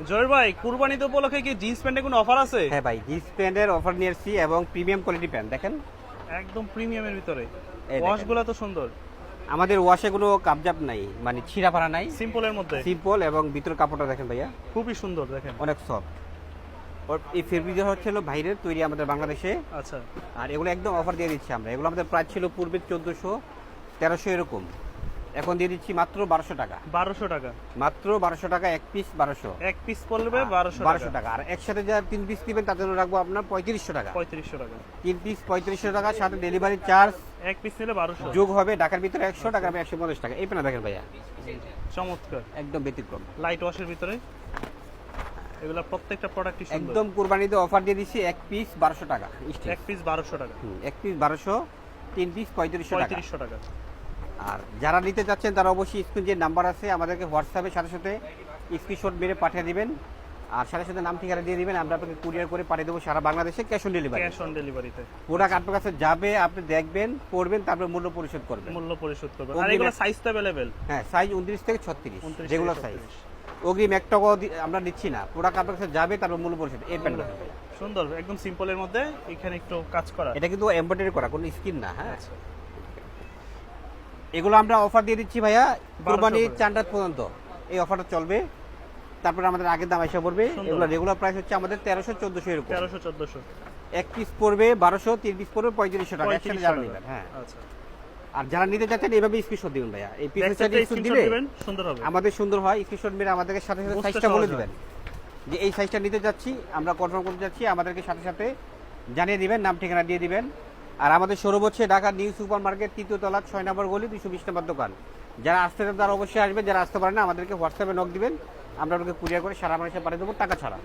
জয়ের ভাই কুরবানি তো উপলক্ষে কি জিন্স প্যান্টে কোনো অফার আছে? হ্যাঁ ভাই, জিন্স প্যান্টের অফার নিয়ে এসেছি এবং প্রিমিয়াম কোয়ালিটি প্যান্ট দেখেন। একদম প্রিমিয়ামের ভিতরে এই দেখেন। ওয়াশগুলো তো সুন্দর, আমাদের ওয়াশে কোনো কাপজাপ নাই, মানে ছিঁড়া ফাড়া নাই, সিম্পলের মধ্যে সিম্পল এবং ভিতর কাপড়টা দেখেন ভাইয়া খুবই সুন্দর দেখেন। অনেক সফট। ওর এই ফেব্রিক হচ্ছিল বাইরের তৈরি আমাদের বাংলাদেশে। আচ্ছা, আর এগুলো একদম অফার দিয়ে দিচ্ছি আমরা। এগুলো আমাদের প্রাইস ছিল পূর্বে 1400 1300 এরকম, এখন দিয়ে দিচ্ছি মাত্র 1200 টাকা। 1200 টাকা মাত্র 1200 টাকা, এক পিস 1200। এক পিস পড়বে 1200 1200 টাকা। আর একসাথে যা 3 পিস দিবেন তার জন্য রাখবো আপনার 3500 টাকা। 3500 টাকা 3 পিস 3500 টাকা, সাথে ডেলিভারি চার্জ এক পিস নিলে 1200 যোগ হবে। ঢাকার ভিতরে 100 টাকা, 150 টাকা। এই পেনা দেখেন ভাইয়া, চমৎকার একদম ব্যতিক্রম। লাইট ওয়াশের ভিতরে এগুলা প্রত্যেকটা প্রোডাক্টই সুন্দর। একদম কুরবানিতে অফার দিয়ে দিচ্ছি, এক পিস 1200 টাকা। এক পিস 1200 টাকা, এক পিস 1200, 3 পিস 3500 টাকা। 3500 টাকা। আর যারা নিতে যাচ্ছেন তারা অবশ্যই স্ক্রিন যে নাম্বার আছে আমাদেরকে হোয়াটসঅ্যাপে সাথে সাথে স্ক্রিনশট মেরে পাঠিয়ে দিবেন, আর সাথে সাথে নাম ঠিকানা দিয়ে দিবেন। আমরা আপনাকে কুরিয়ার করে পাঠিয়ে দেবো সারা বাংলাদেশে, cash on delivery. Cash on ডেলিভারিতে প্রোডাক্ট আপনার কাছে যাবে, আপনি দেখবেন, পড়বেন, তারপরে মূল্য পরিশোধ করবেন। মূল্য পরিশোধ করবেন। আর অগ্রিম এগুলো সাইজ তো अवेलेबल। হ্যাঁ, সাইজ 29 থেকে 36 29 রেগুলার থেকে সাইজ। 36 অগ্রিম 1 টাকাও আমরা নিচ্ছি না, প্রোডাক্ট আপনার কাছে যাবে, তারপর মূল্য পরিশোধ। এই প্যান্ট সুন্দর একদম সিম্পলের মধ্যে এখানে একটু কাজ করা। এটা কিন্তু এমব্রয়ডারি করা, কোনো স্কিন না। হ্যাঁ, আচ্ছা, এগুলো আমরা অফার দিয়ে দিচ্ছি ভাইয়া 1200 কুরবানি করে। চাঁদ রাত পর্যন্ত এই অফারটা চলবে। তারপরে আমাদের আগের দাম এসে পড়বে। সুন্দর। এগুলো রেগুলার প্রাইস হচ্ছে আমাদের 1300 1400 এরকম। 1300 1400 এক পিস পড়বে 1200, 3 পিস পড়বে 3500 টাকা। একসাথে 3500 যারা টাকা। নেবেন, হ্যাঁ। আচ্ছা, আর যারা নিতে চাচ্ছেন এইভাবে স্ক্রিনশট দিবেন ভাইয়া। এই পিসের সাথে ব্যাকসাইডে স্ক্রিনশট স্ক্রিনশট দিলে দিবেন, সুন্দর হবে। আমাদের সুন্দর হয়। স্ক্রিনশট মেরে আমাদেরকে সাথে সাথে বুঝতে সাইজটা সহজ বলে হয়। দিবেন যে এই সাইজটা নিতে যাচ্ছি, আমরা কনফার্ম করতে যাচ্ছি, আমাদেরকে সাথে সাথে জানিয়ে দিবেন, নাম ঠিকানা দিয়ে দিবেন। আর আমাদের শোরুম হচ্ছে ঢাকা নিউ সুপার মার্কেট, 3য় তলা, 6 নম্বর গলি, 220 নম্বর দোকান। যারা আসতে চান তারা অবশ্যই আসবেন, যারা আসতে পারেন না আমাদেরকে হোয়াটসঅ্যাপে নক দিবেন, আমরা আপনাকে কুরিয়ার করে সারা বাংলাদেশে পাঠিয়ে দেবো টাকা ছাড়া।